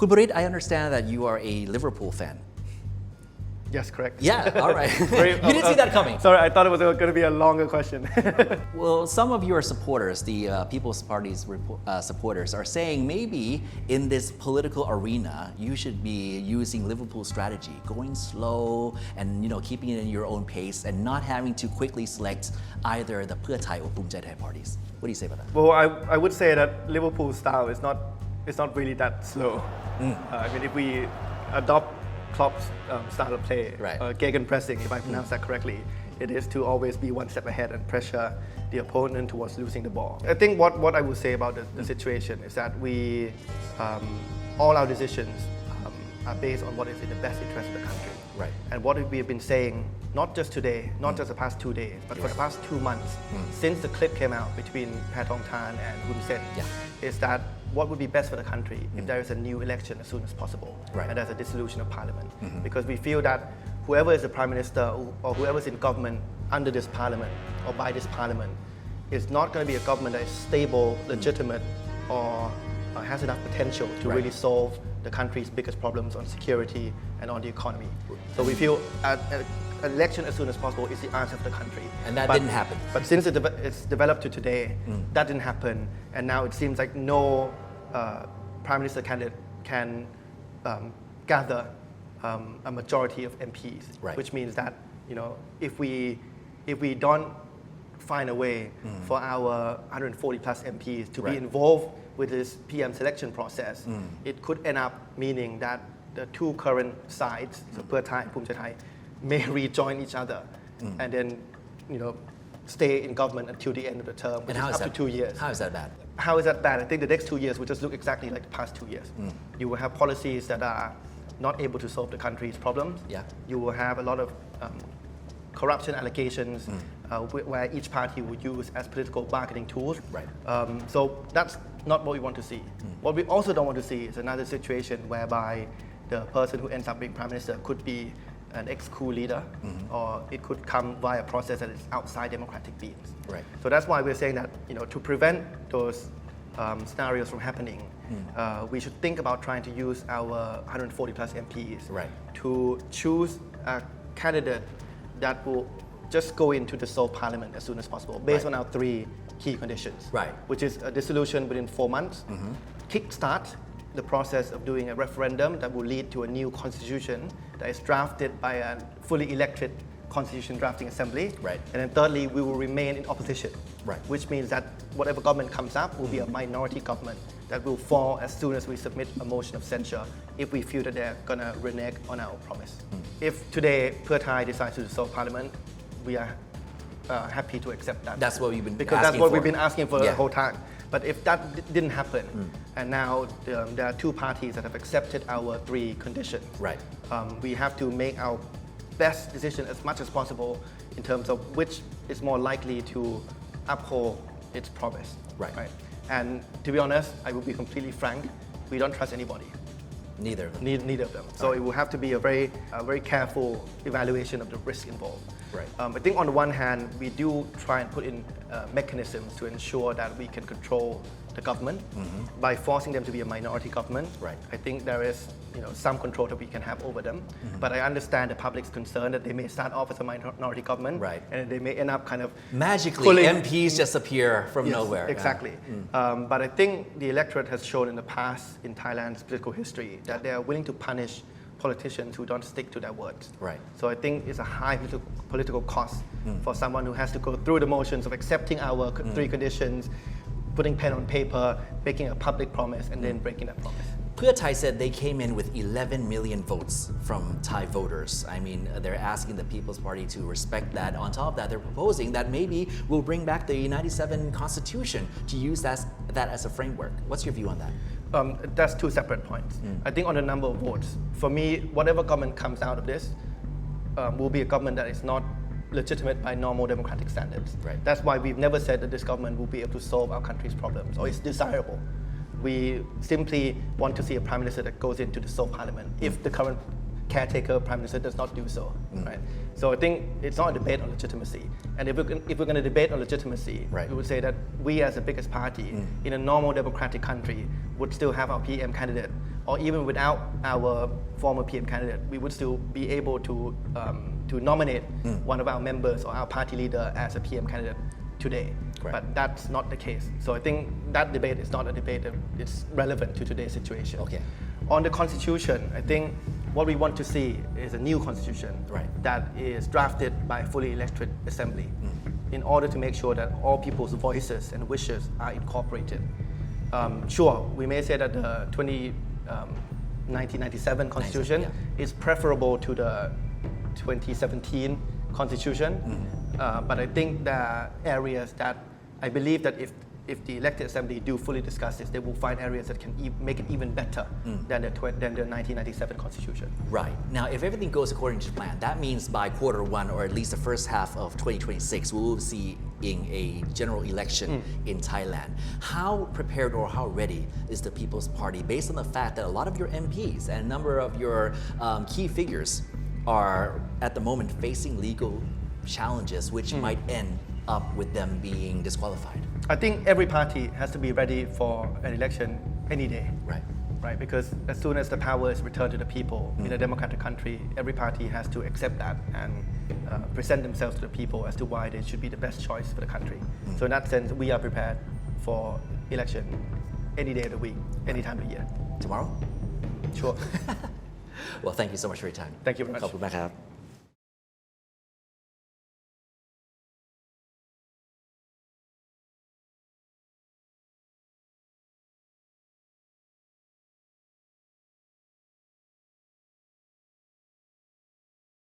คุณปริต I understand that you are a Liverpool fan. Yes, correct. Yeah, all right. You didn't see that coming. Sorry, I thought it was going to be a longer question. Well, some of your supporters, the People's Party's supporters, are saying maybe in this political arena, you should be using Liverpool strategy, going slow and keeping it in your own pace and not having to quickly select either the Pheu Thai or Bhumjaithai parties. What do you say about that? Well, I would say that Liverpool style is not really that slow. I mean, if we adopt Klopp's style of play, right. Gegenpressing, if I pronounce that correctly, it is to always be one step ahead and pressure the opponent towards losing the ball. I think what I would say about the situation is that we, all our decisions are based on what is in the best interest of the country. Right. And what we have been saying, not just today, not just the past 2 days, but for the past 2 months, since the clip came out between Paritwacharasindhu and Hun Sen, is that what would be best for the country if there is a new election as soon as possible, right. and there's a dissolution of parliament. Because we feel that whoever is the prime minister or whoever is in government under this parliament or by this parliament is not going to be a government that is stable, legitimate, or has enough potential to right. really solve the country's biggest problems on security and on the economy. So we feel an election as soon as possible is the answer for the country. And that didn't happen. But since it's developed to today, that didn't happen, and now it seems like no prime minister candidate can gather a majority of MPs, right. which means that if we don't find a way for our 140 plus MPs to right. be involved with this PM selection process, it could end up meaning that the two current sides, so Pheu Thai and Bhumjaithai, may rejoin each other and then stay in government until the end of the term, which is up to 2 years. How is that bad? How is that bad? I think the next 2 years will just look exactly like the past 2 years. You will have policies that are not able to solve the country's problems. Yeah. You will have a lot of corruption allegations where each party will use as political bargaining tools. Right. So that's not what we want to see. What we also don't want to see is another situation whereby the person who ends up being prime minister could be an ex-coup leader, or it could come via a process that is outside democratic means. Right. So that's why we're saying that to prevent those scenarios from happening, we should think about trying to use our 140 plus MPs right. to choose a candidate that will just go into the sole parliament as soon as possible, based right. on our 3 key conditions, right. which is a dissolution within 4 months, kickstart the process of doing a referendum that will lead to a new constitution that is drafted by a fully elected constitution drafting assembly. Right. And then thirdly, we will remain in opposition, right. which means that whatever government comes up will be a minority government that will fall as soon as we submit a motion of censure if we feel that they're going to renege on our promise. If today Pheu Thai decides to dissolve parliament, we are happy to accept that. That's what we've been because asking that's what for. we've been asking for Yeah. the whole time. But if that didn't happen, and now there are 2 parties that have accepted our 3 conditions, right. We have to make our best decision as much as possible in terms of which is more likely to uphold its promise. Right. And to be honest, I will be completely frank, we don't trust anybody. Neither of them. Neither of them. So it will have to be a very careful evaluation of the risk involved. Right. I think on the one hand, we do try and put in mechanisms to ensure that we can control the government by forcing them to be a minority government. Right. I think there is some control that we can have over them. But I understand the public's concern that they may start off as a minority government, right. and they may end up kind of magically MPs just appear from yes, nowhere. Exactly. But I think the electorate has shown in the past in Thailand's political history that they are willing to punish politicians who don't stick to their words. Right. So I think it's a high political cost for someone who has to go through the motions of accepting our 3 conditions, putting pen on paper, making a public promise, and then breaking that promise. Pheu Thai said they came in with 11 million votes from Thai voters. I mean, they're asking the People's Party to respect that. On top of that, they're proposing that maybe we'll bring back the 97 Constitution to use that as a framework. What's your view on that? That's 2 separate points. I think on the number of votes, for me, whatever government comes out of this will be a government that is not legitimate by normal democratic standards. Right. That's why we've never said that this government will be able to solve our country's problems or it's desirable. We simply want to see a prime minister that goes into the sole parliament if the current caretaker prime minister does not do so. Right? So I think it's not a debate on legitimacy. And if we're going to debate on legitimacy, right. we would say that we as the biggest party in a normal democratic country would still have our PM candidate or even without our former PM candidate, we would still be able to nominate one of our members or our party leader as a PM candidate today. Right. But that's not the case. So I think that debate is not a debate that is relevant to today's situation. Okay. On the constitution, I think what we want to see is a new constitution that is drafted by a fully elected assembly in order to make sure that all people's voices and wishes are incorporated. Sure, we may say that the 1997 constitution is preferable to the 2017 constitution, but I think there are areas that I believe that if the elected assembly do fully discuss this, they will find areas that can make it even better than the 1997 constitution. Right. Now, if everything goes according to plan, that means by Q1 or at least the first half of 2026, we will see a general election in Thailand. How prepared or how ready is the People's Party based on the fact that a lot of your MPs and a number of your key figures are at the moment facing legal challenges which might end up with them being disqualified? I think every party has to be ready for an election any day. Right, because as soon as the power is returned to the people in a democratic country, every party has to accept that and present themselves to the people as to why they should be the best choice for the country. So in that sense, we are prepared for election any day of the week, any time of the year. Tomorrow? Sure. Well, thank you so much for your time. Thank you very much. ขอบคุณมากครับ